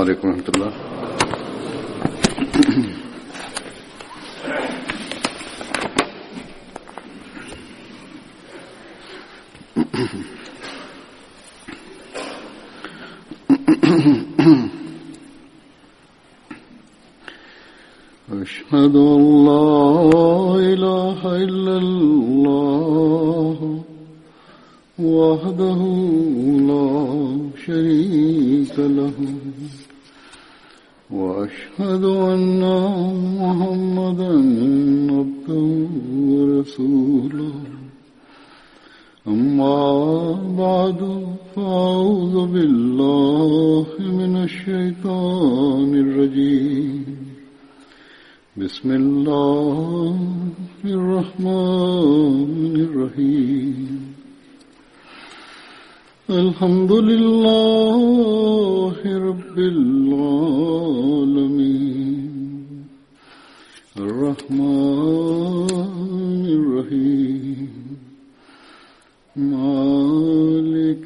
عليكم ورحمة الله. أشهد أن لا إله إلا الله وحده لا شريك له وأشهد أن محمدا عبده ورسوله أما بعد فأعوذ بالله من الشيطان الرجيم بسم الله الرحمن الرحيم الحمد لله رب العالمين الرحمن الرحيم مالك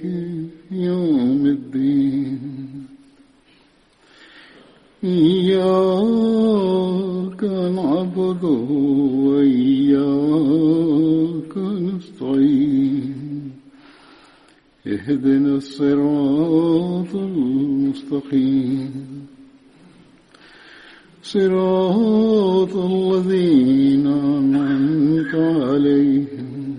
يوم الدين إياك نعبد وإياك نستعين اهدنا الصراط المستقيم صراط الذين أنعمت عليهم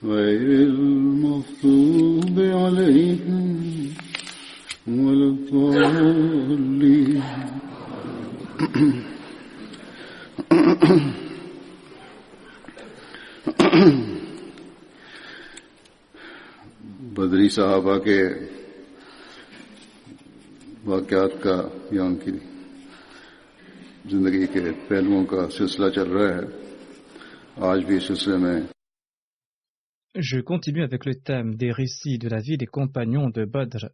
غير المغضوب عليهم ولا الضالين. बदरी साहबा के वाक़यात का या उनकी जिंदगी के पहलुओं का सिलसिला चल रहा है. आज भी इस सिलसिले में Je continue avec le thème des récits de la vie des compagnons de Badr.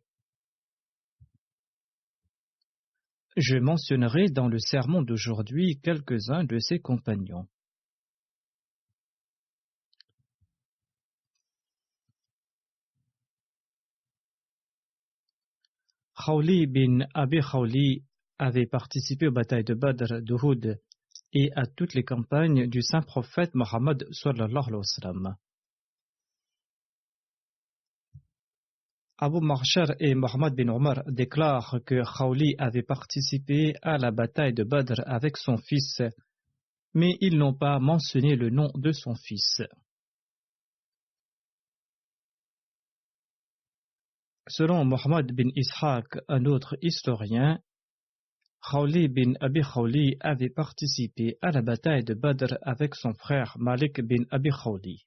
Je mentionnerai dans le sermon d'aujourd'hui quelques-uns de ces compagnons. Khawli bin Abi Khawli avait participé aux batailles de Badr, d'Uhud et à toutes les campagnes du saint prophète Mohammed sallallahu alayhi wa sallam. Abu Marshar et Mohammed bin Omar déclarent que Khawli avait participé à la bataille de Badr avec son fils, mais ils n'ont pas mentionné le nom de son fils. Selon Mohammed bin Ishaq, un autre historien, Khawli bin Abi Khawli avait participé à la bataille de Badr avec son frère Malik bin Abi Khawli.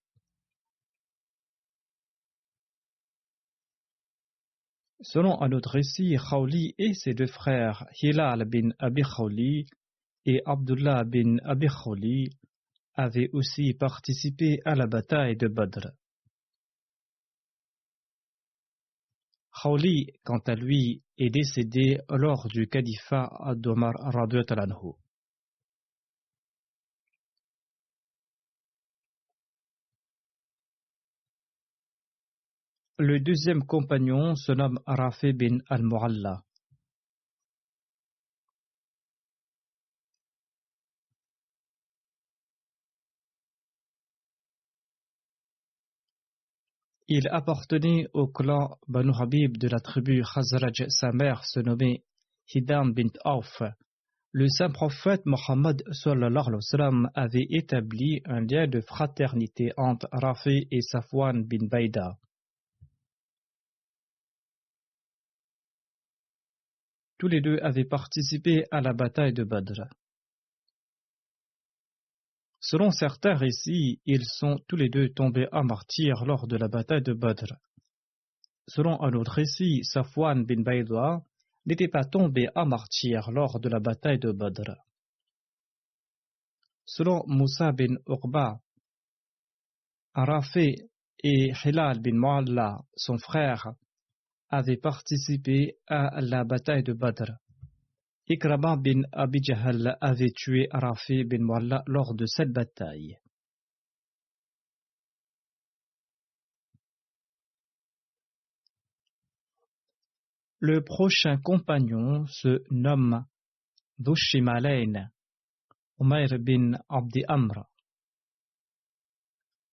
Selon un autre récit, Khawli et ses deux frères, Hilal bin Abi Khawli et Abdullah bin Abi Khawli, avaient aussi participé à la bataille de Badr. Khawli, quant à lui, est décédé lors du califat d'Omar radhiyallahu anhu. Le deuxième compagnon se nomme Rafi bin al-Mu'alla. Il appartenait au clan Banu Habib de la tribu Khazraj. Sa mère se nommait Hidam bint Auf. Le saint prophète Mohammed sallallahu alayhi wa sallam avait établi un lien de fraternité entre Rafi et Safwan bin Baïda. Tous les deux avaient participé à la bataille de Badr. Selon certains récits, ils sont tous les deux tombés à martyrs lors de la bataille de Badr. Selon un autre récit, Safwan bin Baïda n'était pas tombé à martyr lors de la bataille de Badr. Selon Moussa bin Uqba, Rafi et Hilal bin Mu'alla, son frère, avaient participé à la bataille de Badr. Ikrama bin Abi Jahl avait tué Rafi bin Mu'alla lors de cette bataille. Le prochain compagnon se nomme Dhushimalayn, Umayr bin Abdi Amr.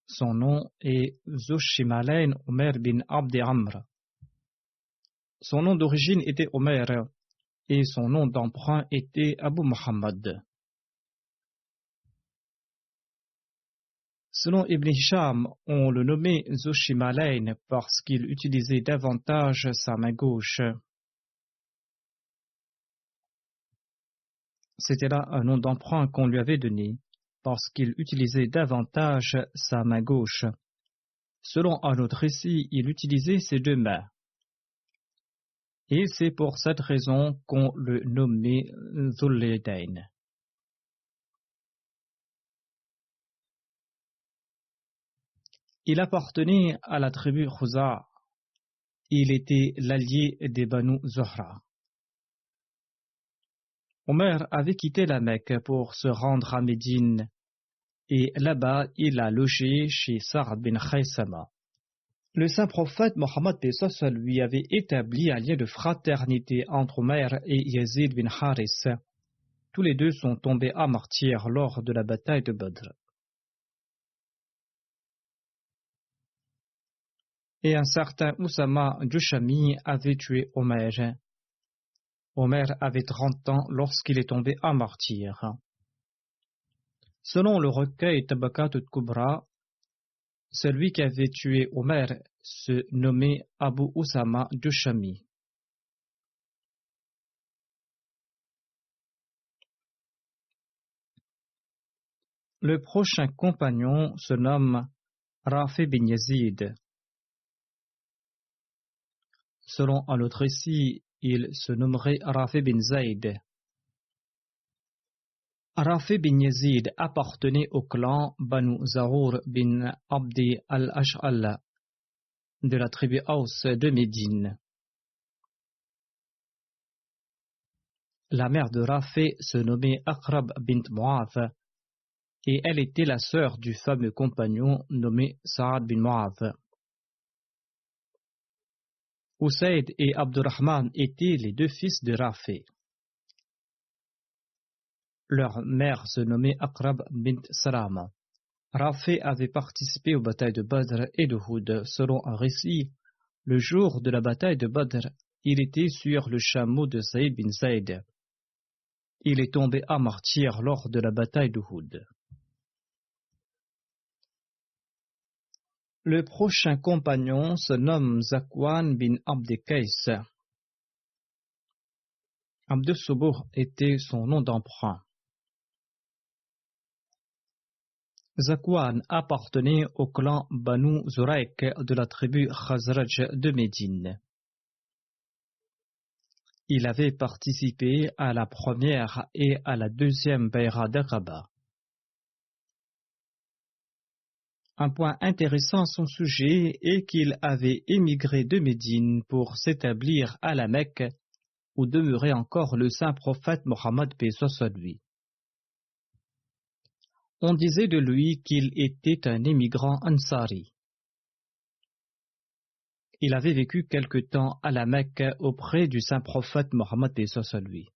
Son nom est Dhushimalayn Umayr bin Abdi Amr. Son nom d'origine était Umayr et son nom d'emprunt était Abu Muhammad. Selon Ibn Hisham, on le nommait Dhushimalayn parce qu'il utilisait davantage sa main gauche. C'était là un nom d'emprunt qu'on lui avait donné, parce qu'il utilisait davantage sa main gauche. Selon un autre récit, il utilisait ses deux mains. Et c'est pour cette raison qu'on le nommait Dhul Yadayn. Il appartenait à la tribu Khuza. Il était l'allié des Banu Zuhra. Omer avait quitté la Mecque pour se rendre à Médine et là-bas il a logé chez Sa'd bin Khaysama. Le saint prophète Mohammed lui avait établi un lien de fraternité entre Omer et Yazid bin Haris. Tous les deux sont tombés à martyrs lors de la bataille de Badr. Et un certain Oussama Jushami avait tué Omer. Omer avait 30 ans lorsqu'il est tombé à martyr. Selon le recueil Tabaqat al-Kubra, celui qui avait tué Omer se nommait Abu Oussama Jushami. Le prochain compagnon se nomme Rafi bin Yazid. Selon un autre récit, il se nommerait Rafi bin Zayd. Rafi bin Yazid appartenait au clan Banu Zarour bin Abdi al-Ash'al de la tribu Aus de Médine. La mère de Rafi se nommait Aqrab bint Mu'adh et elle était la sœur du fameux compagnon nommé Sa'ad bin Mu'adh. Usayd et Abdurrahman étaient les deux fils de Rafi. Leur mère se nommait Aqrab bint Salama. Rafi avait participé aux batailles de Badr et de Uhud. Selon un récit, le jour de la bataille de Badr, il était sur le chameau de Saïd bin Zayd. Il est tombé à martyr lors de la bataille de Uhud. Le prochain compagnon se nomme Zakwan bin Abd Qais. Abd Subuh était son nom d'emprunt. Zakwan appartenait au clan Banu Zuraik de la tribu Khazraj de Médine. Il avait participé à la première et à la deuxième Bayra d'Aqaba. Un point intéressant à son sujet est qu'il avait émigré de Médine pour s'établir à la Mecque où demeurait encore le saint prophète Mohammed paix soit lui. On disait de lui qu'il était un émigrant ansari. Il avait vécu quelque temps à la Mecque auprès du saint prophète Mohammed paix soit lui.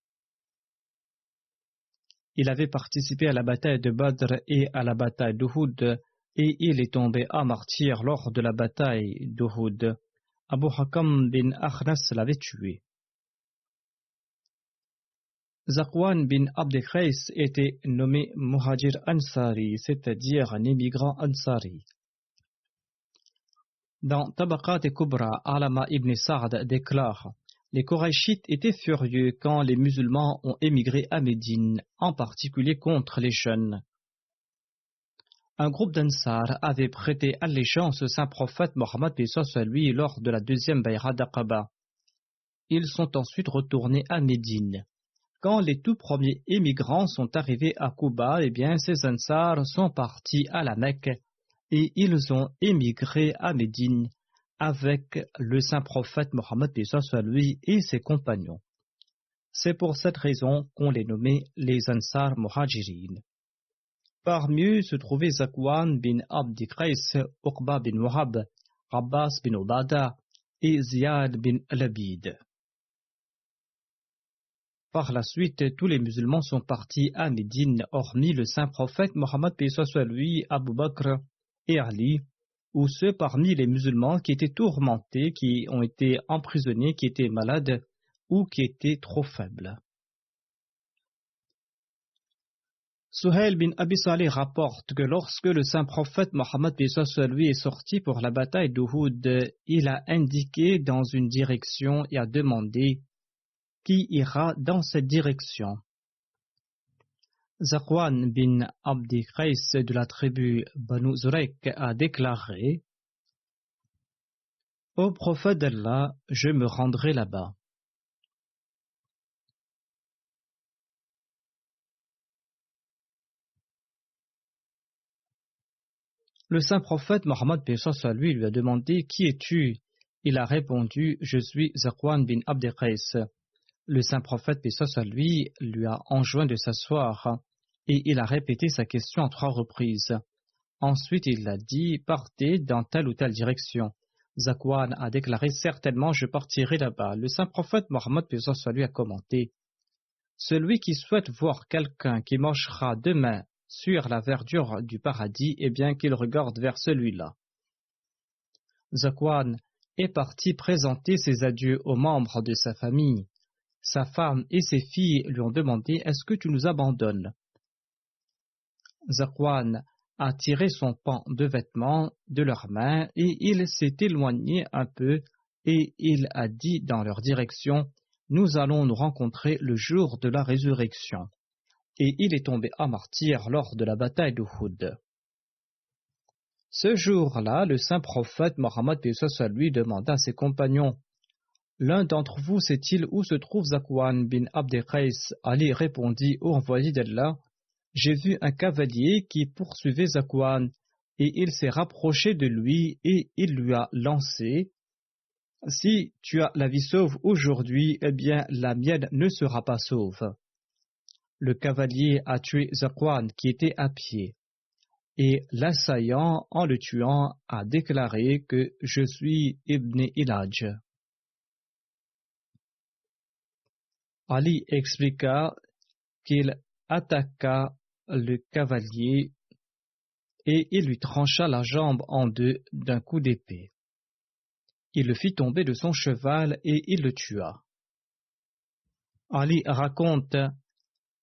Il avait participé à la bataille de Badr et à la bataille d'Uhud et il est tombé à martyr lors de la bataille d'Uhud. Abu Hakam bin Akhnas l'avait tué. Zakwan bin Abd Qais était nommé Muhajir Ansari, c'est-à-dire un émigrant Ansari. Dans Tabaqat al-Kubra, Alama ibn Sa'd déclare: les Qurayshites étaient furieux quand les musulmans ont émigré à Médine, en particulier contre les jeunes. Un groupe d'Ansar avait prêté allégeance au saint prophète Mohammed paix soit lui lors de la deuxième Bayra d'Aqaba. Ils sont ensuite retournés à Médine. Quand les tout premiers émigrants sont arrivés à Quba, ces Ansar sont partis à la Mecque et ils ont émigré à Médine avec le saint prophète Mohammed paix soit lui et ses compagnons. C'est pour cette raison qu'on les nommait les Ansar Muhajirin. Parmi eux se trouvaient Zakwan bin Abd Qais, Uqba bin Wahab, Abbas bin Ubada et Ziyad bin Labid. Par la suite, tous les musulmans sont partis à Médine, hormis le saint prophète Mohammed paix soit lui, Abu Bakr et Ali, ou ceux parmi les musulmans qui étaient tourmentés, qui ont été emprisonnés, qui étaient malades ou qui étaient trop faibles. Suhail bin Abi Saleh rapporte que lorsque le saint prophète Mohammed paix soit lui est sorti pour la bataille d'Uhud, il a indiqué dans une direction et a demandé qui ira dans cette direction. Zakwan bin Abdi Qais de la tribu Banu Zurek a déclaré: Ô prophète d'Allah, je me rendrai là-bas. Le saint prophète Mohammed paix soit lui lui a demandé: Qui es-tu? Il a répondu: Je suis Zakwan bin Abdi Qais. Le saint prophète paix soit lui a enjoint de s'asseoir et il a répété sa question à 3 reprises. Ensuite il a dit: Partez dans telle ou telle direction. Zakwan a déclaré: Certainement je partirai là-bas. Le saint prophète Mohammed paix soit lui a commenté: Celui qui souhaite voir quelqu'un qui marchera demain sur la verdure du paradis, eh bien qu'il regarde vers celui-là. Zakwan est parti présenter ses adieux aux membres de sa famille. Sa femme et ses filles lui ont demandé: Est-ce que tu nous abandonnes? Zakwan a tiré son pan de vêtements de leurs mains et il s'est éloigné un peu et il a dit dans leur direction: Nous allons nous rencontrer le jour de la résurrection. Et il est tombé à martyr lors de la bataille d'Uhud. Ce jour-là, le saint prophète Mohammed paix soit lui demanda à ses compagnons: L'un d'entre vous sait-il où se trouve Zakwan bin Abdi Qais? Ali répondit: Ô envoyé d'Allah, j'ai vu un cavalier qui poursuivait Zakwan, et il s'est rapproché de lui et il lui a lancé: Si tu as la vie sauve aujourd'hui, eh bien la mienne ne sera pas sauve. Le cavalier a tué Zakwan qui était à pied, et l'assaillant en le tuant a déclaré que je suis Ibn Ilaj. Ali expliqua qu'il attaqua le cavalier et il lui trancha la jambe en deux d'un coup d'épée. Il le fit tomber de son cheval et il le tua. Ali raconte: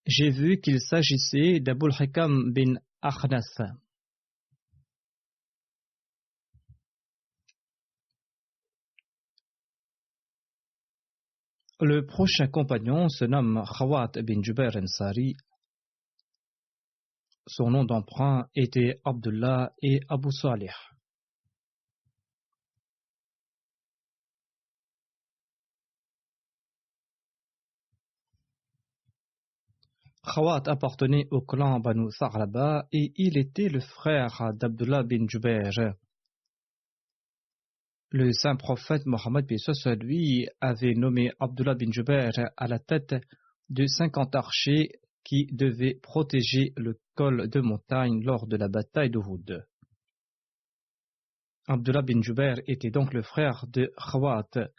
J'ai vu qu'il s'agissait d'Abul Hikam bin Akhnas. Le prochain compagnon se nomme Khawat bin Jubair Ansari. Son nom d'emprunt était Abdullah et Abu Salih. Khawat appartenait au clan Banu Tharlaba et il était le frère d'Abdullah bin Jubair. Le saint prophète Mohammed paix soit lui avait nommé Abdullah bin Jubair à la tête de 50 archers qui devaient protéger le col de montagne lors de la bataille d'Uhud. Abdullah bin Jubair était donc le frère de Khawat.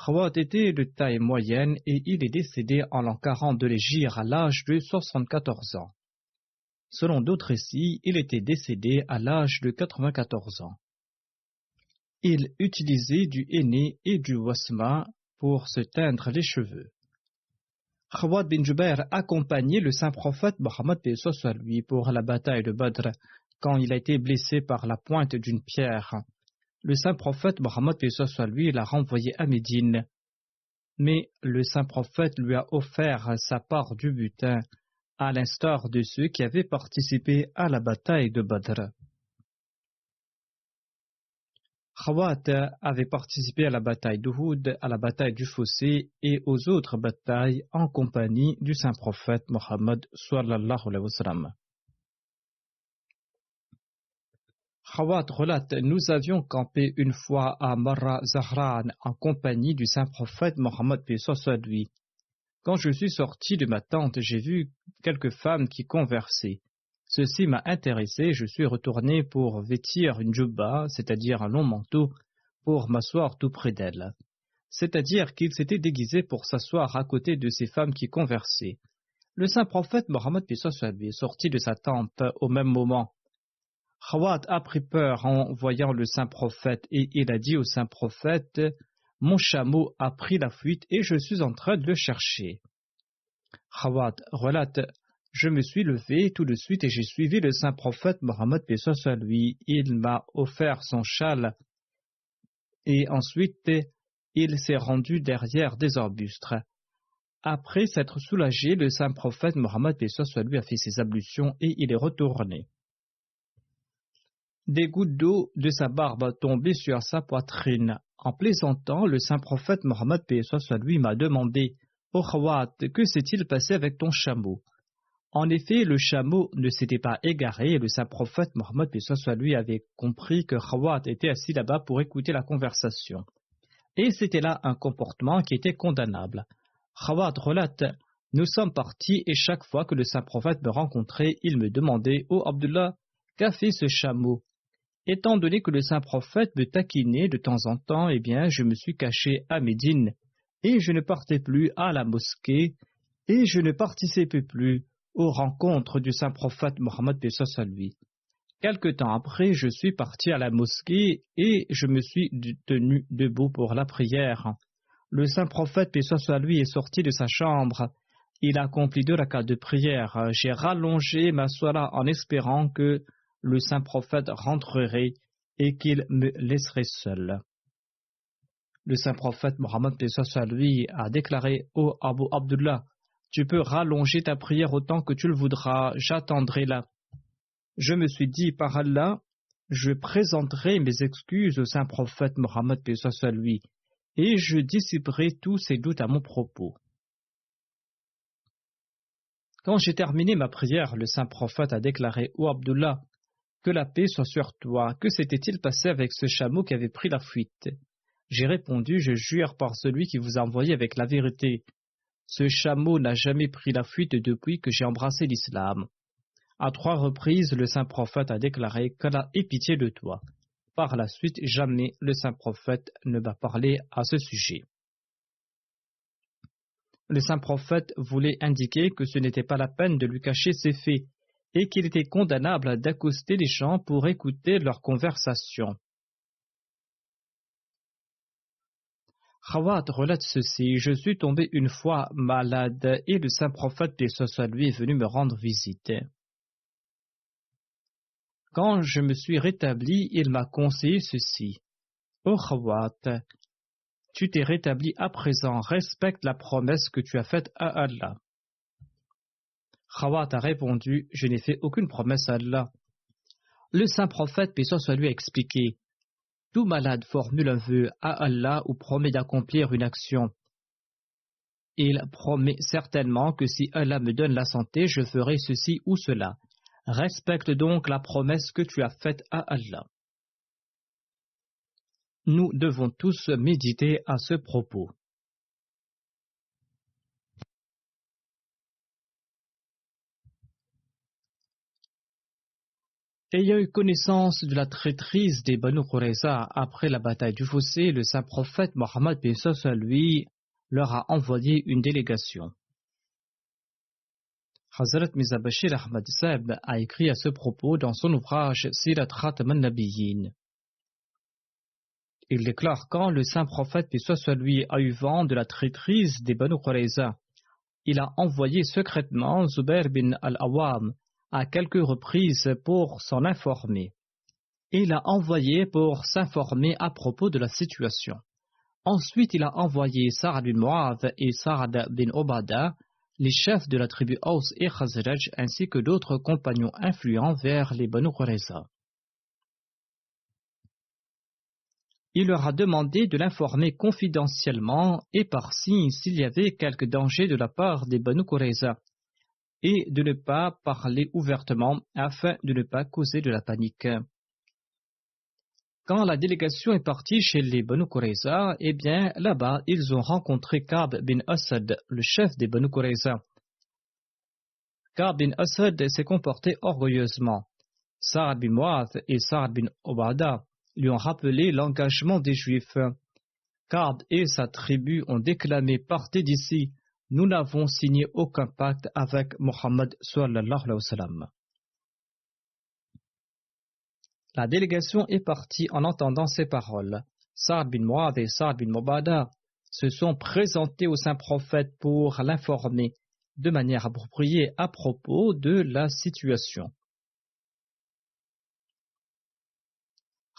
Khawat était de taille moyenne et il est décédé en l'an 40 de l'Hégire à l'âge de 74 ans. Selon d'autres récits, il était décédé à l'âge de 94 ans. Il utilisait du henné et du wasma pour se teindre les cheveux. Khawat bin Jubair accompagnait le saint prophète Mohammed paix soit lui pour la bataille de Badr quand il a été blessé par la pointe d'une pierre. Le saint prophète Mohammed paix soit lui l'a renvoyé à Médine, mais le saint prophète lui a offert sa part du butin, à l'instar de ceux qui avaient participé à la bataille de Badr. Khawat avait participé à la bataille d'Uhud, à la bataille du Fossé et aux autres batailles en compagnie du saint prophète Mohammed sallallahu alayhi wa sallam. Khawat relate: Nous avions campé une fois à Marra Zahran en compagnie du saint prophète Mohammed paix soit lui. Quand je suis sorti de ma tente, j'ai vu quelques femmes qui conversaient. Ceci m'a intéressé, je suis retourné pour vêtir une djubba, c'est-à-dire un long manteau, pour m'asseoir tout près d'elles. c'est-à-dire qu'il s'était déguisé pour s'asseoir à côté de ces femmes qui conversaient. Le saint prophète Mohammed est sorti de sa tente au même moment. Khawat a pris peur en voyant le saint prophète et il a dit au saint prophète: mon chameau a pris la fuite et je suis en train de le chercher. Khawat relate: je me suis levé tout de suite et j'ai suivi le saint prophète Mohammed lui. Il m'a offert son châle et ensuite il s'est rendu derrière des arbustes. Après s'être soulagé, le saint prophète Mohammed lui a fait ses ablutions et il est retourné. Des gouttes d'eau de sa barbe tombaient sur sa poitrine. En plaisantant, le saint prophète Mohammed lui m'a demandé: ô Khawat, que s'est-il passé avec ton chameau? En effet, le chameau ne s'était pas égaré et le saint prophète Mohammed lui avait compris que Khawat était assis là-bas pour écouter la conversation. Et c'était là un comportement qui était condamnable. Khawat relate: nous sommes partis et chaque fois que le saint prophète me rencontrait, il me demandait: ô Abdullah, qu'a fait ce chameau? Étant donné que le saint prophète me taquinait de temps en temps, eh bien, je me suis caché à Médine et je ne partais plus à la mosquée et je ne participais plus aux rencontres du saint prophète Mohammed lui. Quelque temps après, je suis parti à la mosquée et je me suis tenu debout pour la prière. Le saint prophète lui est sorti de sa chambre. Il a accompli 2 rakats de prière. J'ai rallongé ma sola en espérant que le saint prophète rentrerait et qu'il me laisserait seul. Le saint prophète Mohammed lui a déclaré: ô Abu Abdullah, tu peux rallonger ta prière autant que tu le voudras, j'attendrai là. Je me suis dit: par Allah, je présenterai mes excuses au saint prophète Mohammed lui et je dissiperai tous ses doutes à mon propos. Quand j'ai terminé ma prière, le saint prophète a déclaré: ô Abdullah, que la paix soit sur toi, que s'était-il passé avec ce chameau qui avait pris la fuite? J'ai répondu: je jure par celui qui vous a envoyé avec la vérité. Ce chameau n'a jamais pris la fuite depuis que j'ai embrassé l'islam. À 3 reprises, le saint prophète a déclaré qu'Allah ait pitié de toi. Par la suite, jamais le saint prophète ne m'a parlé à ce sujet. Le saint prophète voulait indiquer que ce n'était pas la peine de lui cacher ses faits et qu'il était condamnable d'accoster les gens pour écouter leur conversation. Khawat relate ceci: je suis tombé une fois malade et le saint prophète lui est venu me rendre visite. Quand je me suis rétabli, il m'a conseillé ceci: ô Khawat, tu t'es rétabli à présent, respecte la promesse que tu as faite à Allah. Khawat a répondu: je n'ai fait aucune promesse à Allah. Le saint prophète, paix soit lui, a expliqué: tout malade formule un vœu à Allah ou promet d'accomplir une action. Il promet certainement que si Allah me donne la santé, je ferai ceci ou cela. Respecte donc la promesse que tu as faite à Allah. Nous devons tous méditer à ce propos. Ayant eu connaissance de la traîtrise des Banu Qurayza après la bataille du Fossé, le saint prophète Mohammed lui leur a envoyé une délégation. Hazrat Mirza Bashir Ahmad Saib a écrit à ce propos dans son ouvrage Sirat Khatam an-Nabiyyin. Il déclare: quand le saint prophète lui a eu vent de la traîtrise des Banu Qurayza, il a envoyé secrètement Zubair bin al-Awwam à quelques reprises pour s'en informer. Il a envoyé pour s'informer à propos de la situation. Ensuite, il a envoyé Sa'ad bin Mu'adh et Sa'ad bin Obada, les chefs de la tribu Aus et Khazraj, ainsi que d'autres compagnons influents vers les Banu Qurayza. Il leur a demandé de l'informer confidentiellement et par signe s'il y avait quelque danger de la part des Banu Qurayza, et de ne pas parler ouvertement afin de ne pas causer de la panique. Quand la délégation est partie chez les Banu Qurayza, eh bien là-bas ils ont rencontré Ka'b bin Asad, le chef des Banu Qurayza. Ka'b bin Asad s'est comporté orgueilleusement. Sa'ad bin Mu'adh et Sa'ad bin Obada lui ont rappelé l'engagement des Juifs. Ka'b et sa tribu ont déclamé: partez d'ici, nous n'avons signé aucun pacte avec Mohammed sallallahu alayhi wa sallam. La délégation est partie en entendant ces paroles. Sa'd bin Mu'adh et Sa'd bin Mubada se sont présentés au saint prophète pour l'informer de manière appropriée à propos de la situation.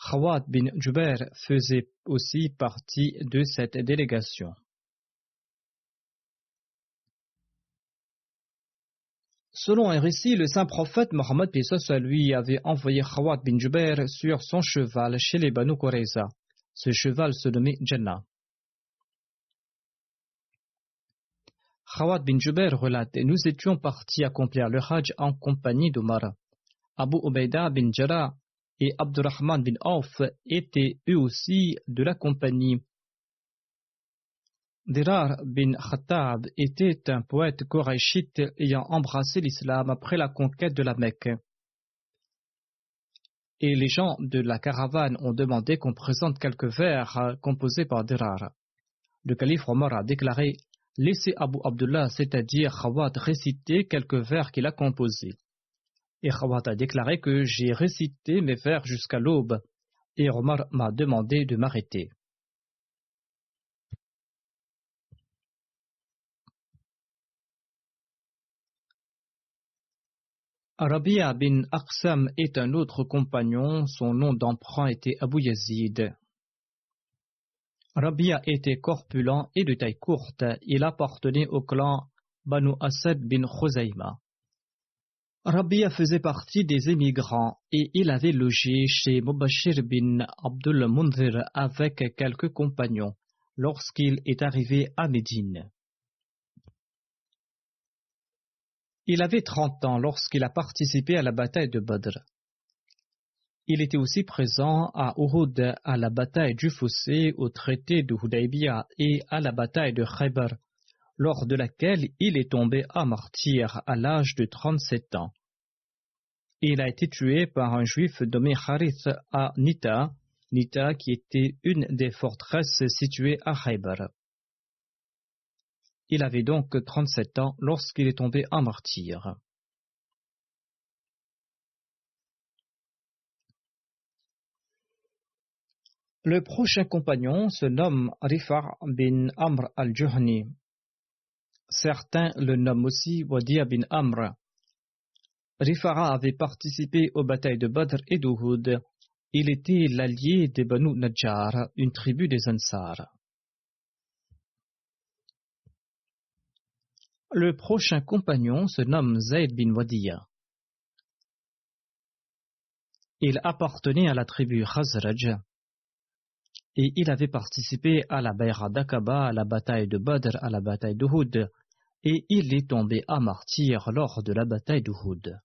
Khawat bin Jubair faisait aussi partie de cette délégation. Selon un récit, le saint prophète Mohammed lui avait envoyé Khawat bin Jubair sur son cheval chez les Banu Qurayza. Ce cheval se nommait Jannah. Khawat bin Jubair relate: nous étions partis accomplir le Hajj en compagnie d'Omar. Abu Ubaida bin Jarrah et Abdurrahman bin Auf étaient eux aussi de la compagnie. Dirar bin Khattab était un poète koraïchite ayant embrassé l'islam après la conquête de la Mecque. Et les gens de la caravane ont demandé qu'on présente quelques vers composés par Dirar. Le calife Omar a déclaré: laissez Abu Abdullah, c'est-à-dire Khawat, réciter quelques vers qu'il a composés. Et Khawat a déclaré que j'ai récité mes vers jusqu'à l'aube, et Omar m'a demandé de m'arrêter. Rabi'a bin Aqsam est un autre compagnon, son nom d'emprunt était Abu Yazid. Rabi'a était corpulent et de taille courte, il appartenait au clan Banu Asad bin Khuzayma. Rabi'a faisait partie des émigrants et il avait logé chez Mubashir bin Abdul Munzir avec quelques compagnons lorsqu'il est arrivé à Médine. Il avait 30 ans lorsqu'il a participé à la bataille de Badr. Il était aussi présent à Uhud, à la bataille du Fossé, au traité de Hudaybiyah et à la bataille de Khaybar, lors de laquelle il est tombé à martyr à l'âge de 37 ans. Il a été tué par un juif nommé Harith à Nita, qui était une des forteresses situées à Khaybar. Il avait donc 37 ans lorsqu'il est tombé en martyr. Le prochain compagnon se nomme Rifa' bin Amr al-Juhni. Certains le nomment aussi Wadi'a bin Amr. Rifa'a avait participé aux batailles de Badr et d'Uhud. Il était l'allié des Banu Najjar, une tribu des Ansar. Le prochain compagnon se nomme Zayd bin Wadi'a. Il appartenait à la tribu Khazraj et il avait participé à la Bay'a d'Aqaba, à la bataille de Badr, à la bataille d'Uhud, et il est tombé à martyr lors de la bataille d'Uhud.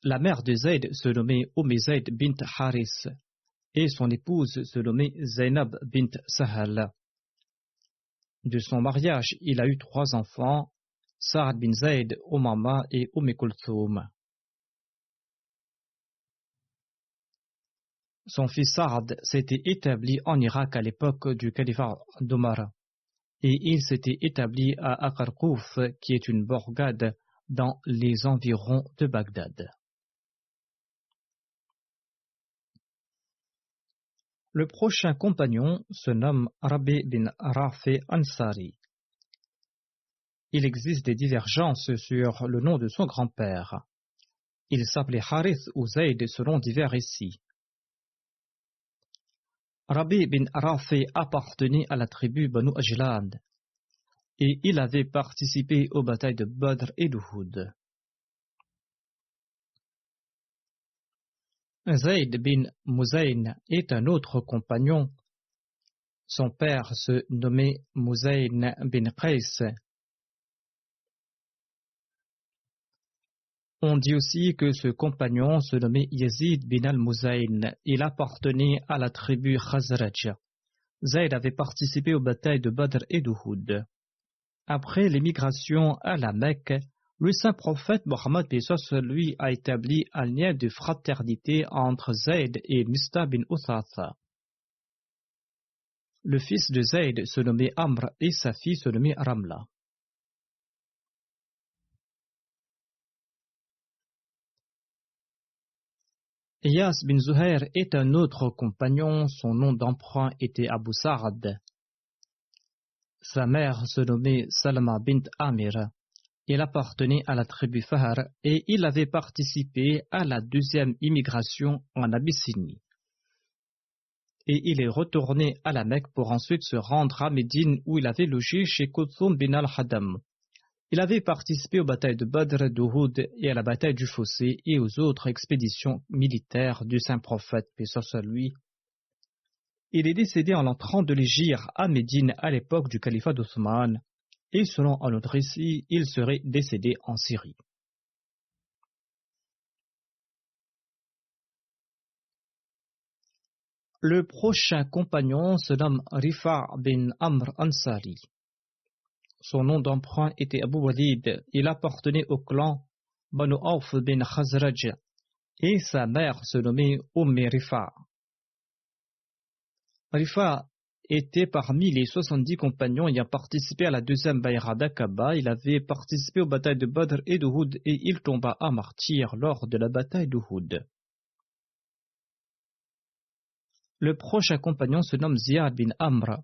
La mère de Zayd se nommait Zayd bint Haris et son épouse se nommait Zainab bint Sahal. De son mariage, il a eu 3 enfants, Sa'd bin Zayd, Umama et Kulthum. Son fils Sa'd s'était établi en Irak à l'époque du califat d'Omar et il s'était établi à Akarkouf, qui est une bourgade dans les environs de Bagdad. Le prochain compagnon se nomme Rabi bin Rafi Ansari. Il existe des divergences sur le nom de son grand-père. Il s'appelait Harith ou Zayd selon divers récits. Rabi bin Rafi appartenait à la tribu Banu Ajlan et il avait participé aux batailles de Badr et d'Uhud. Zayd bin Muzayn est un autre compagnon. Son père se nommait Muzayn bin Qais. On dit aussi que ce compagnon se nommait Yazid bin al-Muzayn. Il appartenait à la tribu Khazraj. Zayd avait participé aux batailles de Badr et d'Uhud. Après l'émigration à la Mecque, le saint prophète Mohammed lui a établi un lien de fraternité entre Zayd et Mista bin Uthatha. Le fils de Zayd se nommait Amr et sa fille se nommait Ramla. Iyas bin Zuhair est un autre compagnon, son nom d'emprunt était Abu Sa'ad. Sa mère se nommait Salma bint Amir. Il appartenait à la tribu Fahar et il avait participé à la deuxième immigration en Abyssinie. Et il est retourné à la Mecque pour ensuite se rendre à Médine où il avait logé chez Kulthum bin al-Hadam. Il avait participé aux batailles de Badr, d'Uhud et à la bataille du Fossé et aux autres expéditions militaires du saint prophète, paix soit lui. Il est décédé en l'an 30 de l'Hégire à Médine à l'époque du califat d'Othman et selon un autre récit, il serait décédé en Syrie. Le prochain compagnon se nomme Rifa' bin Amr Ansari. Son nom d'emprunt était Abu Walid. Il appartenait au clan Banu Auf bin Khazraj et sa mère se nommait Rifa'. Rifa' était parmi les 70 compagnons ayant participé à la deuxième Bay'ah d'Aqaba. Il avait participé aux batailles de Badr et d'Uhud et il tomba à martyr lors de la bataille d'Uhud. Le prochain compagnon se nomme Ziyad bin Amr.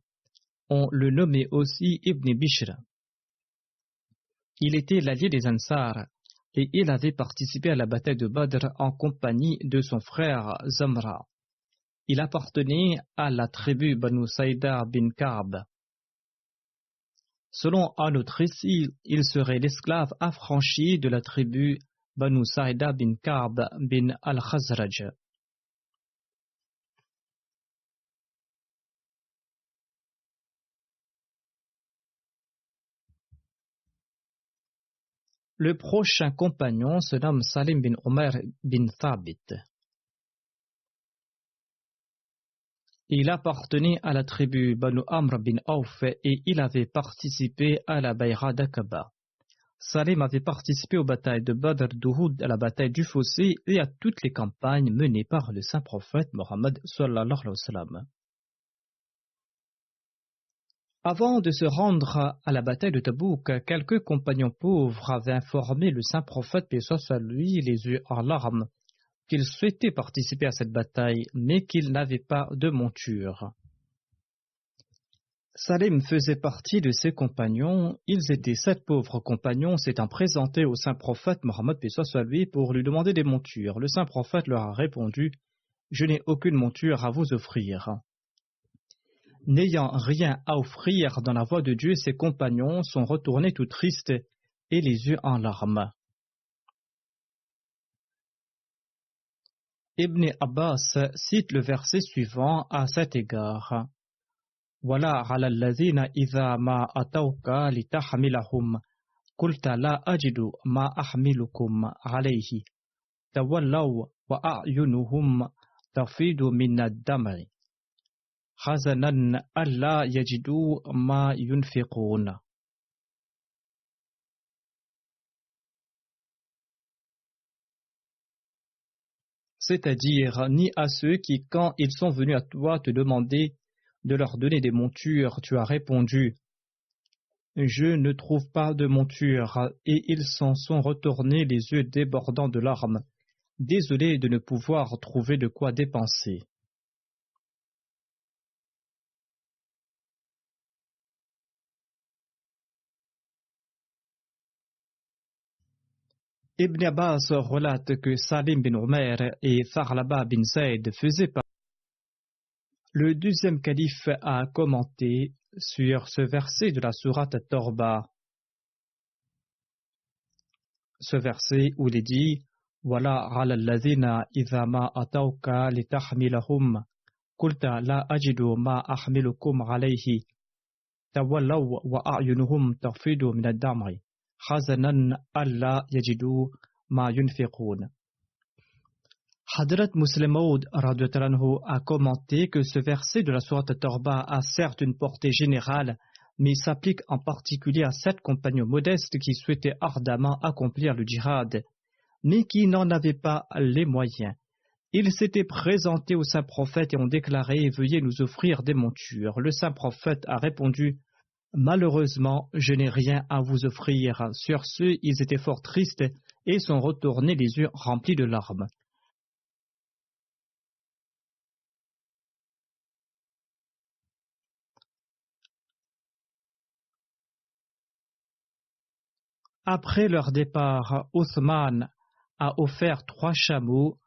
On le nommait aussi Ibn Bishr. Il était l'allié des Ansar et il avait participé à la bataille de Badr en compagnie de son frère Zamra. Il appartenait à la tribu Banu Saïda bin Ka'b. Selon un autre récit, il serait l'esclave affranchi de la tribu Banu Saïda bin Ka'b bin al-Khazraj. Le prochain compagnon se nomme Salim bin Omer bin Thabit. Il appartenait à la tribu Banu Amr bin Auf et il avait participé à la Bay'ah d'Aqaba. Salim avait participé aux batailles de Badr, d'Uhud, à la bataille du Fossé et à toutes les campagnes menées par le saint prophète Mohammed sallallahu alayhi wa sallam. Avant de se rendre à la bataille de Tabouk, quelques compagnons pauvres avaient informé le saint prophète, paix soit sur lui, les yeux en larmes, qu'ils souhaitaient participer à cette bataille, mais qu'ils n'avaient pas de monture. Salim faisait partie de ses compagnons. Ils étaient 7 pauvres compagnons s'étant présentés au saint prophète Mohammed, paix soit sur lui, pour lui demander des montures. Le saint prophète leur a répondu: « Je n'ai aucune monture à vous offrir. » N'ayant rien à offrir dans la voie de Dieu, ses compagnons sont retournés tout tristes et les yeux en larmes. Ibn Abbas cite le verset suivant à cet égard. Wala ala alladhina idha ma atawka litahmilahum qulta la ajidu ma ahmilukum alayhi tawallaw wa a'yunuhum tafidu min ad-dam'i hazanan alla yajidu ma yunfiqun. C'est-à-dire ni à ceux qui, quand ils sont venus à toi te demander de leur donner des montures, tu as répondu: je ne trouve pas de monture, et ils s'en sont retournés les yeux débordants de larmes, désolés de ne pouvoir trouver de quoi dépenser. Ibn Abbas relate que Salim bin Omer et Tharlaba bin Zayd faisaient partie. Le deuxième calife a commenté sur ce verset de la sourate At-Torba. Ce verset où il est dit: Wala ala alladhina idha ma atawka litahmilahum qulta la ajidu ma ahmilukum alayhi tawallaw wa a'yunuhum tafidu min ad-dam'i hazanan alla yajidu ma yunfiqun. Hadrat Muslim Maud a commenté que ce verset de la sourate At-Torba a certes une portée générale, mais s'applique en particulier à 7 compagnons modestes qui souhaitaient ardemment accomplir le djihad, mais qui n'en avaient pas les moyens, Ils s'étaient présentés au saint prophète et ont déclaré « Veuillez nous offrir des montures ». Le saint prophète a répondu « Malheureusement, je n'ai rien à vous offrir ». Sur ce, ils étaient fort tristes et sont retournés les yeux remplis de larmes. Après leur départ, Othman a offert 3 chameaux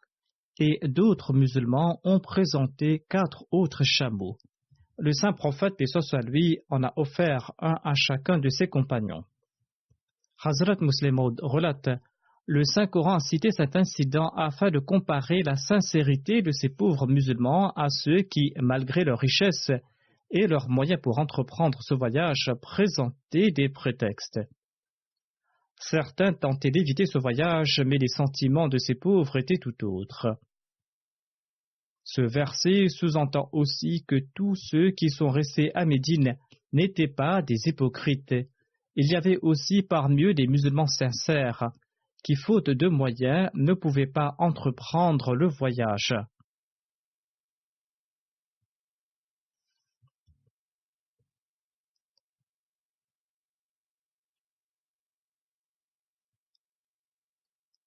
et d'autres musulmans ont présenté 4 autres chameaux. Le saint prophète, paix soit sur lui, en a offert un à chacun de ses compagnons. Hazrat Muslim Maud relate, le Saint-Coran a cité cet incident afin de comparer la sincérité de ces pauvres musulmans à ceux qui, malgré leur richesse et leurs moyens pour entreprendre ce voyage, présentaient des prétextes. Certains tentaient d'éviter ce voyage, mais les sentiments de ces pauvres étaient tout autres. Ce verset sous-entend aussi que tous ceux qui sont restés à Médine n'étaient pas des hypocrites. Il y avait aussi parmi eux des musulmans sincères, qui, faute de moyens, ne pouvaient pas entreprendre le voyage.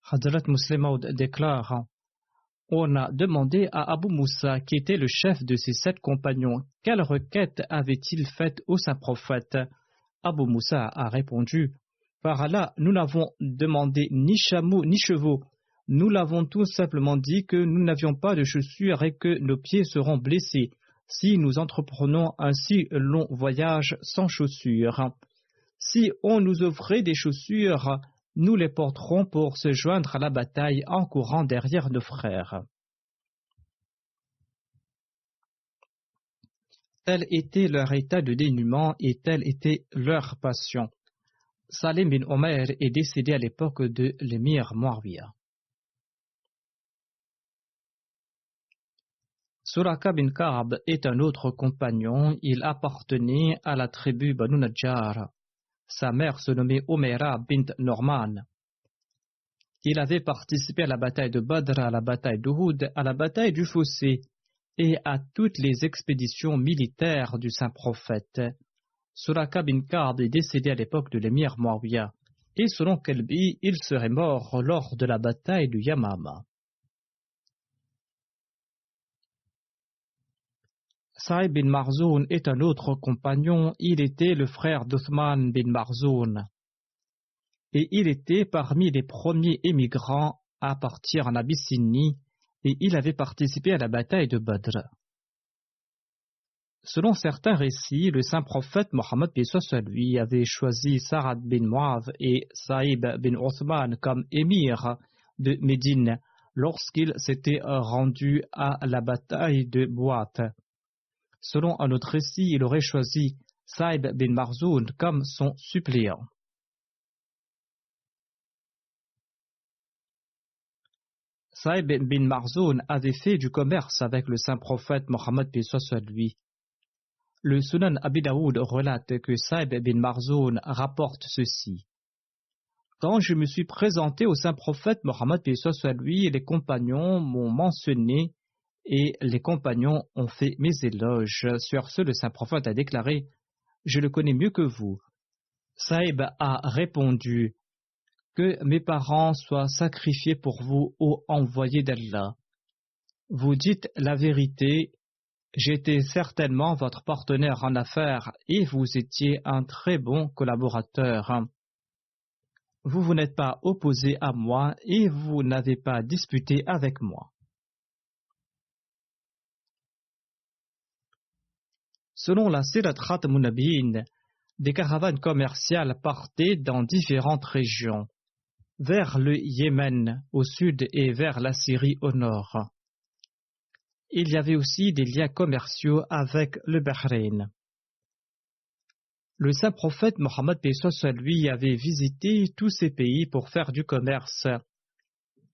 Hadrat Muslim Maud déclare: on a demandé à Abu Moussa, qui était le chef de ses 7 compagnons, quelle requête avait-il faite au saint prophète. Abu Moussa a répondu: par Allah, nous n'avons demandé ni chameaux ni chevaux. Nous l'avons tout simplement dit que nous n'avions pas de chaussures et que nos pieds seront blessés si nous entreprenons un si long voyage sans chaussures. Si on nous offrait des chaussures, nous les porterons pour se joindre à la bataille en courant derrière nos frères. Tel était leur état de dénuement et telle était leur passion. Salim bin Omer est décédé à l'époque de l'émir Muawiyah. Suraka bin Ka'b est un autre compagnon. Il appartenait à la tribu Banu Najjar. Sa mère se nommait Umayra bint Norman. Il avait participé à la bataille de Badr, à la bataille d'Uhud, à la bataille du Fossé et à toutes les expéditions militaires du saint prophète. Suraka bin Ka'b est décédé à l'époque de l'émir Muawiyah et selon Kelbi, il serait mort lors de la bataille du Yamama. Saïd bin Marzoun est un autre compagnon. Il était le frère d'Othman bin Marzoun et il était parmi les premiers émigrants à partir en Abyssinie et il avait participé à la bataille de Badr. Selon certains récits, le saint prophète Mohammed lui avait choisi Sa'ad bin Mu'adh et Saïb bin Othman comme émirs de Médine lorsqu'il s'était rendu à la bataille de Bouat. Selon un autre récit, il aurait choisi Saïb bin Marzoun comme son suppléant. Saïb bin Marzoun avait fait du commerce avec le saint prophète Mohammed lui. Le Sunan Abi Daoud relate que Saïb bin Marzoun rapporte ceci. Quand je me suis présenté au saint prophète Mohammed lui, les compagnons m'ont mentionné et les compagnons ont fait mes éloges. Sur ce, le saint prophète a déclaré: je le connais mieux que vous. Saïb a répondu: que mes parents soient sacrifiés pour vous, ô envoyé d'Allah. Vous dites la vérité, j'étais certainement votre partenaire en affaires et vous étiez un très bon collaborateur. Vous n'êtes pas opposé à moi et vous n'avez pas disputé avec moi. Selon la Sirat Khatam an-Nabiyyin, des caravanes commerciales partaient dans différentes régions, vers le Yémen au sud et vers la Syrie au nord. Il y avait aussi des liens commerciaux avec le Bahreïn. Le saint prophète Mohammed lui avait visité tous ces pays pour faire du commerce.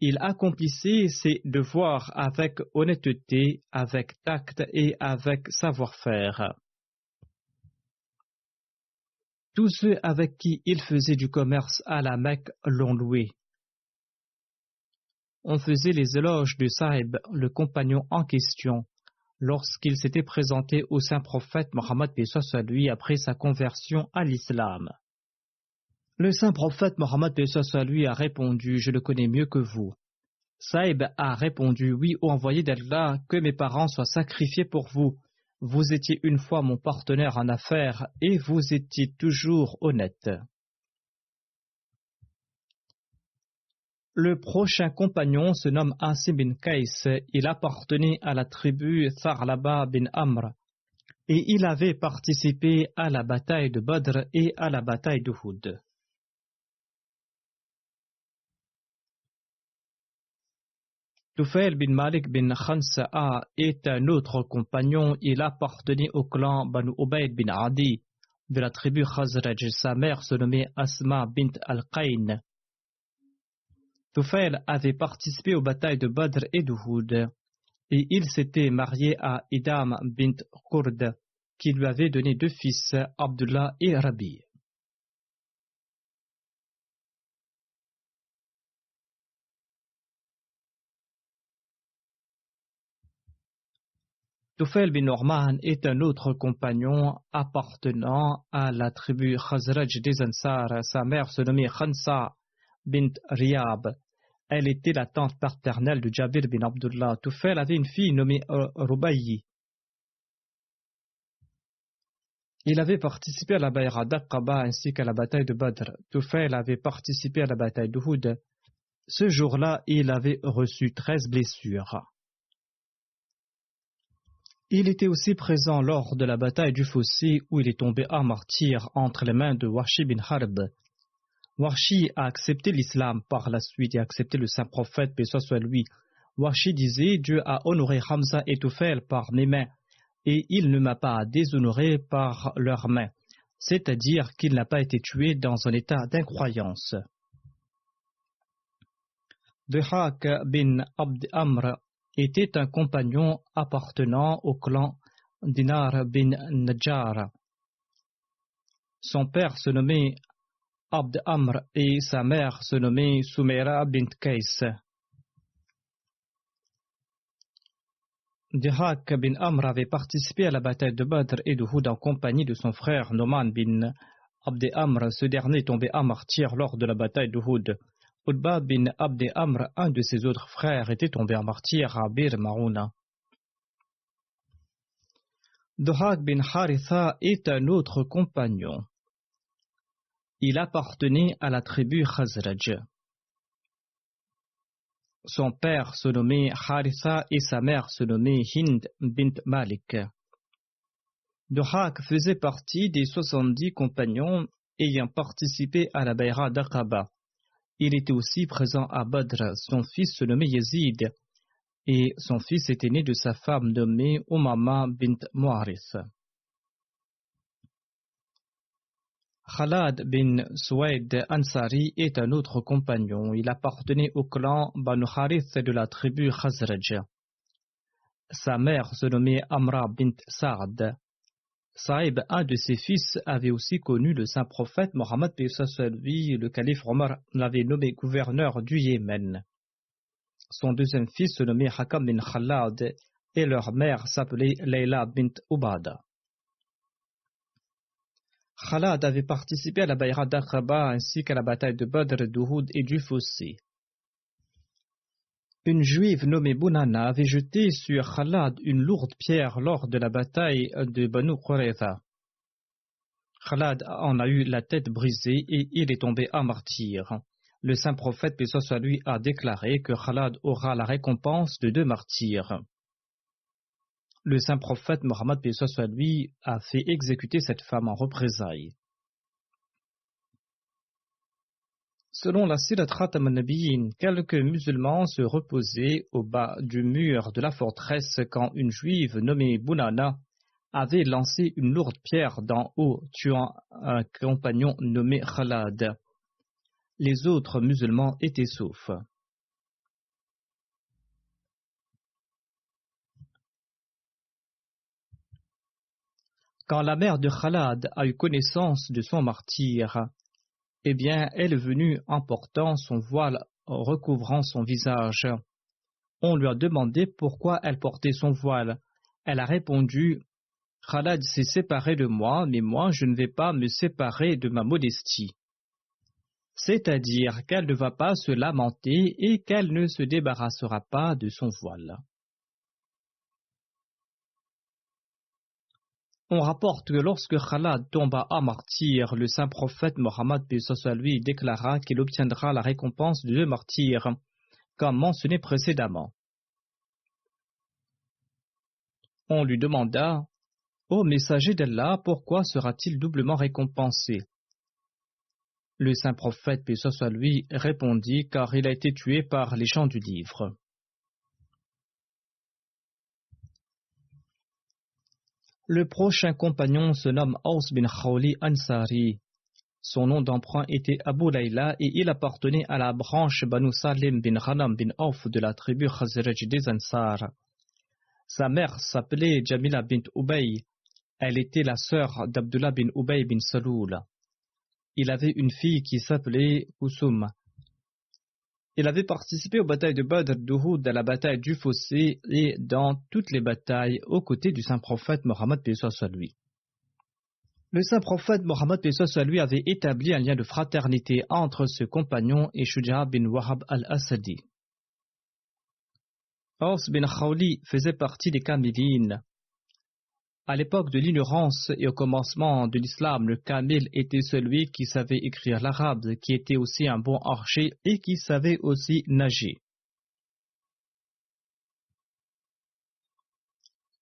Il accomplissait ses devoirs avec honnêteté, avec tact et avec savoir-faire. Tous ceux avec qui il faisait du commerce à la Mecque l'ont loué. on faisait les éloges de Saïb, le compagnon en question, lorsqu'il s'était présenté au saint prophète Mohammed paix soit lui après sa conversion à l'islam. Le saint prophète Mohammed paix soit lui a répondu: je le connais mieux que vous. Saïb a répondu: oui, ô envoyé d'Allah, que mes parents soient sacrifiés pour vous. Vous étiez une fois mon partenaire en affaires et vous étiez toujours honnête. Le prochain compagnon se nomme Asim bin Qais. Il appartenait à la tribu Tharlaba bin Amr et il avait participé à la bataille de Badr et à la bataille d'Uhud. Tufail bin Malik bin Khansa'a est un autre compagnon. Il appartenait au clan Banu Ubayd bin Adi de la tribu Khazraj. Sa mère se nommait Asma bint al-Qayn. Tufail avait participé aux batailles de Badr et d'Uhud et il s'était marié à Idam bint Qurd qui lui avait donné 2 fils, Abdullah et Rabi. Tufail bin Norman est un autre compagnon appartenant à la tribu Khazraj des Ansar. Sa mère se nommait Khansa bint Riyab. Elle était la tante paternelle de Jabir bin Abdullah. Tufail avait une fille nommée Rubayi. Il avait participé à la Bayra d'Aqaba ainsi qu'à la bataille de Badr. Tufail avait participé à la bataille d'Uhud. Ce jour-là, il avait reçu 13 blessures. Il était aussi présent lors de la bataille du fossé où il est tombé à martyr entre les mains de Wahshi bin Harb. Wahshi a accepté l'islam par la suite et a accepté le saint prophète, paix soit lui. Wahshi disait: Dieu a honoré Hamza et Tufail par mes mains et il ne m'a pas déshonoré par leurs mains, c'est-à-dire qu'il n'a pas été tué dans un état d'incroyance. Dhihak bin Abd Amr était un compagnon appartenant au clan Dinar bin Najjar. Son père se nommait Abd Amr et sa mère se nommait Soumaira bint Qais. Dhihak bin Amr avait participé à la bataille de Badr et d'Uhud en compagnie de son frère Noman bin Abd Amr. Ce dernier est tombé à martyr lors de la bataille d'Uhud. Utba bin Abd Amr, un de ses autres frères, était tombé à martyr à Bir Marouna. Dhihak bin Haritha est un autre compagnon. Il appartenait à la tribu Khazraj. Son père se nommait Haritha et sa mère se nommait Hind bint Malik. Dhihak faisait partie des 70 compagnons ayant participé à la Bayra d'Aqaba. Il était aussi présent à Badr. Son fils se nommait Yazid et son fils était né de sa femme nommée Umama bint Mu'arith. Khalad bin Suwaid Ansari est un autre compagnon. Il appartenait au clan Banu Harith de la tribu Khazraj. Sa mère se nommait Amra bint Sa'd. Saïb, un de ses fils, avait aussi connu le saint prophète Mohammed paix soit lui. Le calife Omar l'avait nommé gouverneur du Yémen. Son deuxième fils se nommait Hakam bin Khalad et leur mère s'appelait Layla bint Ubada. Khalad avait participé à la Bayra d'Aqaba ainsi qu'à la bataille de Badr, d'Uhud et du Fossé. Une juive nommée Bunana avait jeté sur Khalad une lourde pierre lors de la bataille de Banu Qurayza. Khalad en a eu la tête brisée et il est tombé à martyr. Le saint prophète, paix soit lui, a déclaré que Khalad aura la récompense de 2 martyrs. Le saint prophète Mohammed paix soit lui a fait exécuter cette femme en représailles. Selon la Sirat Khatam an-Nabiyyin, quelques musulmans se reposaient au bas du mur de la forteresse quand une juive nommée Bunana avait lancé une lourde pierre d'en haut, tuant un compagnon nommé Khalad. Les autres musulmans étaient saufs. Quand la mère de Khalad a eu connaissance de son martyr, eh bien, elle est venue en portant son voile recouvrant son visage. On lui a demandé pourquoi elle portait son voile. Elle a répondu « Khalad s'est séparé de moi, mais moi je ne vais pas me séparer de ma modestie. » C'est-à-dire qu'elle ne va pas se lamenter et qu'elle ne se débarrassera pas de son voile. On rapporte que lorsque Khalad tomba à martyr, le saint prophète Mohammed lui déclara qu'il obtiendra la récompense de 2 martyrs, comme mentionné précédemment. On lui demanda « Ô messager d'Allah, pourquoi sera-t-il doublement récompensé ?» Le saint prophète lui répondit « Car il a été tué par les gens du livre. » Le prochain compagnon se nomme Aus bin Khawli Ansari. Son nom d'emprunt était Abu Layla et il appartenait à la branche Banu Salim bin Ghanam bin Auf de la tribu Khazraj des Ansar. Sa mère s'appelait Jamila bint Ubay. Elle était la sœur d'Abdullah bin Ubay bin Saloul. Il avait une fille qui s'appelait Kusum. Il avait participé aux batailles de Badr, d'Uhud, à la bataille du Fossé et dans toutes les batailles aux côtés du saint prophète Mohammed lui. Le saint prophète Mohammed lui avait établi un lien de fraternité entre ce compagnon et Shuja bin Wahab al-Asadi. Aus bin Khawli faisait partie des Kamilines. À l'époque de l'ignorance et au commencement de l'islam, le Kamil était celui qui savait écrire l'arabe, qui était aussi un bon archer et qui savait aussi nager.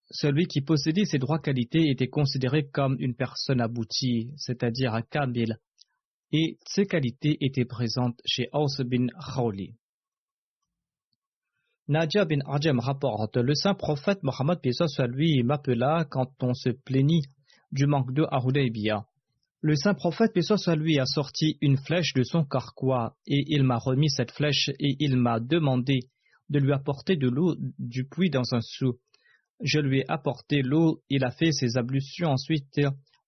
Celui qui possédait ces 3 qualités était considéré comme une personne aboutie, c'est-à-dire un Kamil, et ces qualités étaient présentes chez Aus bin Khawli. Nadia bin Ajam rapporte, le saint prophète Mohammed lui m'appela quand on se plaignit du manque d'eau à Hudaybiyah. Le saint prophète lui a sorti une flèche de son carquois et il m'a remis cette flèche et il m'a demandé de lui apporter de l'eau du puits dans un seau. Je lui ai apporté l'eau, il a fait ses ablutions, ensuite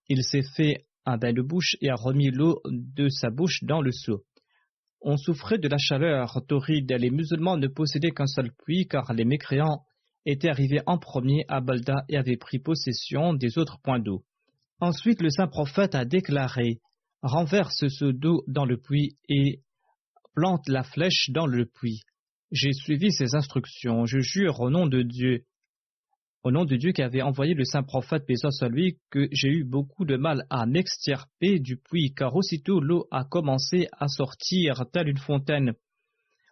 il s'est fait un bain de bouche et a remis l'eau de sa bouche dans le seau. On souffrait de la chaleur torride. Les musulmans ne possédaient qu'un seul puits car les mécréants étaient arrivés en premier à Balda et avaient pris possession des autres points d'eau. Ensuite, le saint prophète a déclaré « Renverse ce d'eau dans le puits et plante la flèche dans le puits. » J'ai suivi ses instructions. Je jure au nom de Dieu qui avait envoyé le saint prophète, paix soit lui, que j'ai eu beaucoup de mal à m'extirper du puits, car aussitôt l'eau a commencé à sortir telle une fontaine.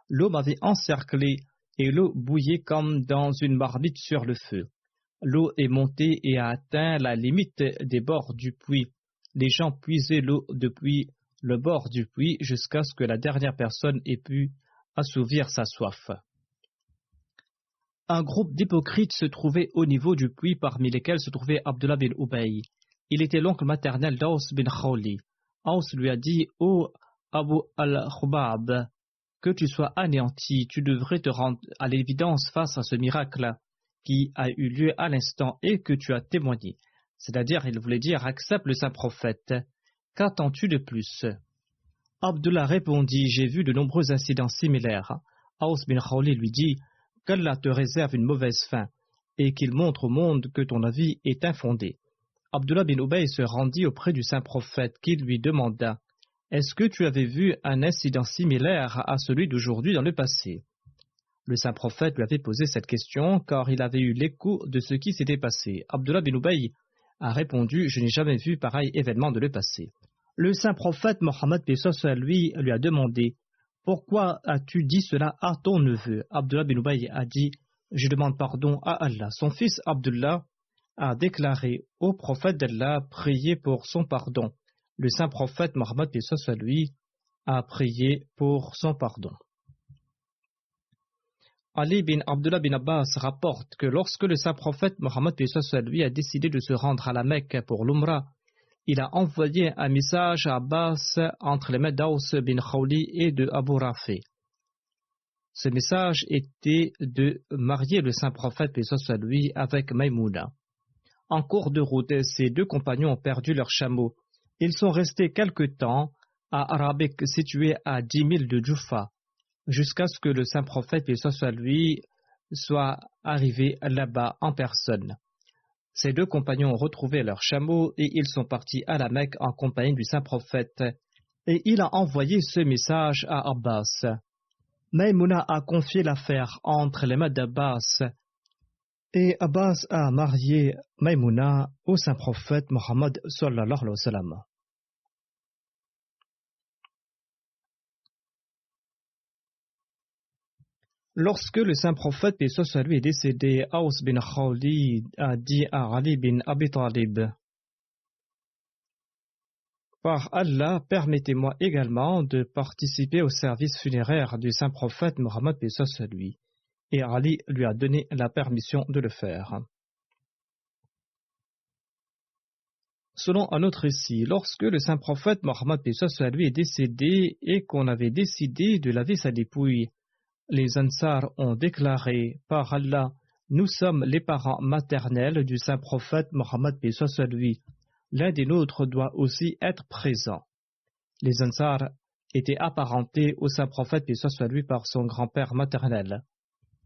L'eau m'avait encerclé et l'eau bouillait comme dans une marmite sur le feu. L'eau est montée et a atteint la limite des bords du puits. Les gens puisaient l'eau depuis le bord du puits jusqu'à ce que la dernière personne ait pu assouvir sa soif. Un groupe d'hypocrites se trouvait au niveau du puits, parmi lesquels se trouvait Abdullah bin Ubay. Il était l'oncle maternel d'Aus bin Khawli. Aus lui a dit « Ô Abu al-Khubab, que tu sois anéanti, tu devrais te rendre à l'évidence face à ce miracle qui a eu lieu à l'instant et que tu as témoigné. » C'est-à-dire, il voulait dire « Accepte le saint prophète. Qu'attends-tu de plus ?» Abdullah répondit « J'ai vu de nombreux incidents similaires. » Aus bin Khawli lui dit « Qu'Allah te réserve une mauvaise fin et qu'il montre au monde que ton avis est infondé. » Abdullah bin Ubay se rendit auprès du saint prophète qui lui demanda « Est-ce que tu avais vu un incident similaire à celui d'aujourd'hui dans le passé ?» Le saint prophète lui avait posé cette question car il avait eu l'écho de ce qui s'était passé. Abdullah bin Ubay a répondu « Je n'ai jamais vu pareil événement de le passé. » Le saint prophète Mohammed lui a demandé « Pourquoi as-tu dit cela à ton neveu ?» Abdullah bin Ubay a dit « Je demande pardon à Allah. » Son fils Abdullah a déclaré au prophète d'Allah « Priez pour son pardon. » Le saint prophète Mohammed lui a prié pour son pardon. Ali bin Abdullah bin Abbas rapporte que lorsque le saint prophète Mohammed lui a décidé de se rendre à la Mecque pour l'Umrah, il a envoyé un message à Abbas entre les mains d'Aus bin Khawli et de Abu Rafi. Ce message était de marier le saint prophète lui avec Maïmouna. En cours de route, ces 2 compagnons ont perdu leurs chameaux. Ils sont restés quelque temps à Arabique, situé à 10 000 de Djoufa. jusqu'à ce que le saint prophète, paix soit lui, soit arrivé là-bas en personne. Ces deux compagnons ont retrouvé leurs chameaux et ils sont partis à la Mecque en compagnie du saint prophète. Et il a envoyé ce message à Abbas. Maïmouna a confié l'affaire entre les mains d'Abbas et Abbas a marié Maïmouna au saint prophète Mohammed sallallahu alayhi wa sallam. Lorsque le saint prophète, paix soit lui, est décédé, Aws bin Khawli a dit à Ali bin Abi Talib: par Allah, permettez-moi également de participer au service funéraire du saint prophète Mohammed, paix soit lui. Et Ali lui a donné la permission de le faire. Selon un autre récit, lorsque le saint prophète Mohammed, paix soit lui, est décédé et qu'on avait décidé de laver sa dépouille, les Ansar ont déclaré: par Allah, nous sommes les parents maternels du saint prophète Mohammed, paix soit lui. L'un des nôtres doit aussi être présent. Les Ansar étaient apparentés au saint prophète, paix soit lui, par son grand-père maternel.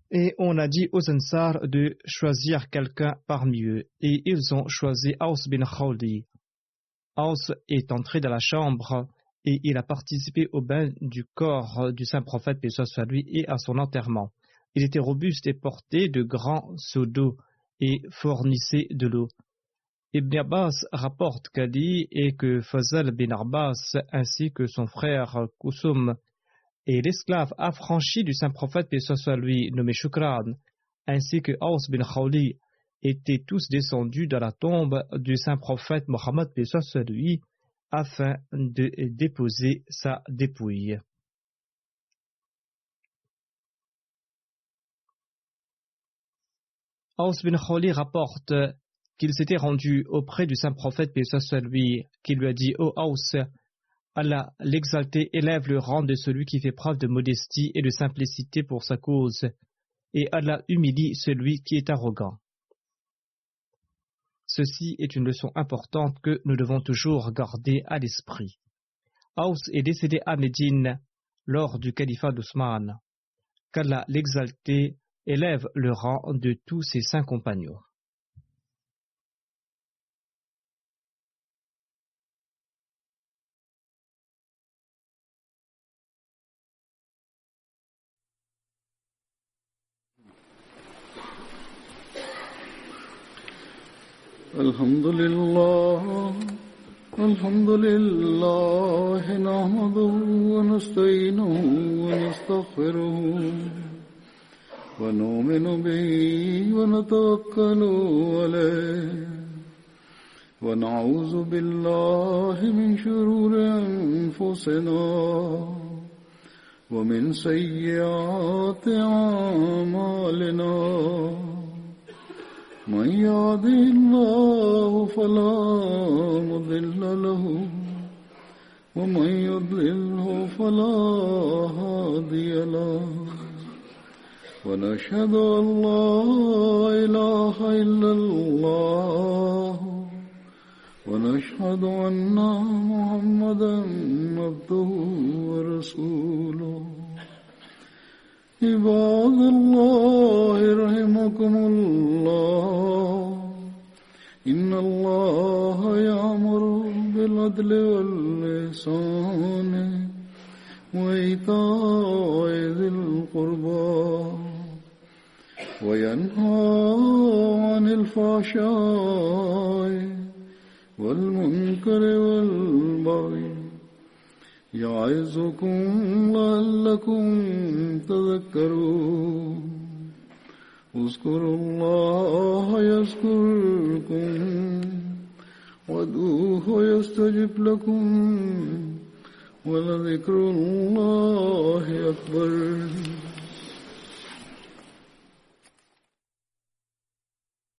Et on a dit aux Ansar de choisir quelqu'un parmi eux, et ils ont choisi Aws bin Khawli. Aws est entré dans la chambre et il a participé au bain du corps du saint prophète, paix soit lui, et à son enterrement. Il était robuste et portait de grands seaux d'eau et fournissait de l'eau. Ibn Abbas rapporte qu'Ali et que Fazal bin Abbas ainsi que son frère Koussoum et l'esclave affranchi du saint prophète, paix soit lui, nommé Shukran, ainsi que Aws bin Khawli, étaient tous descendus dans la tombe du saint prophète Mohammed, paix soit lui, afin de déposer sa dépouille. Aws bin Khawli rapporte qu'il s'était rendu auprès du saint prophète, paix soit lui, qui lui a dit: ô Aws, Allah l'exalté élève le rang de celui qui fait preuve de modestie et de simplicité pour sa cause, et Allah humilie celui qui est arrogant. Ceci est une leçon importante que nous devons toujours garder à l'esprit. Aws est décédé à Médine lors du califat d'Ousmane. Qu'Allah l'exalté élève le rang de tous ses saints compagnons. Alhamdulillah, alhamdulillah, nahmaduhu wa nasta'inuhu wa nastaghfiruhu wa nu'minu bihi wa natawakkalu alayhi wa na'udhu billahi min shururi anfusina wa min sayyiati a'malina. من يهده الله فلا مضل له ومن يضلله فلا هادي له ونشهد أن لا إله إلا الله ونشهد أن محمدا عبده ورسوله. عباد الله رحمكم الله إن الله يأمر بالعدل والإحسان وإيتاء ذي القربى وينهى عن الفحشاء والمنكر والبغي يعظكم لعلكم تذكرون. اذكروا الله يذكركم وادعوه يستجب لكم ولذكر الله أكبر.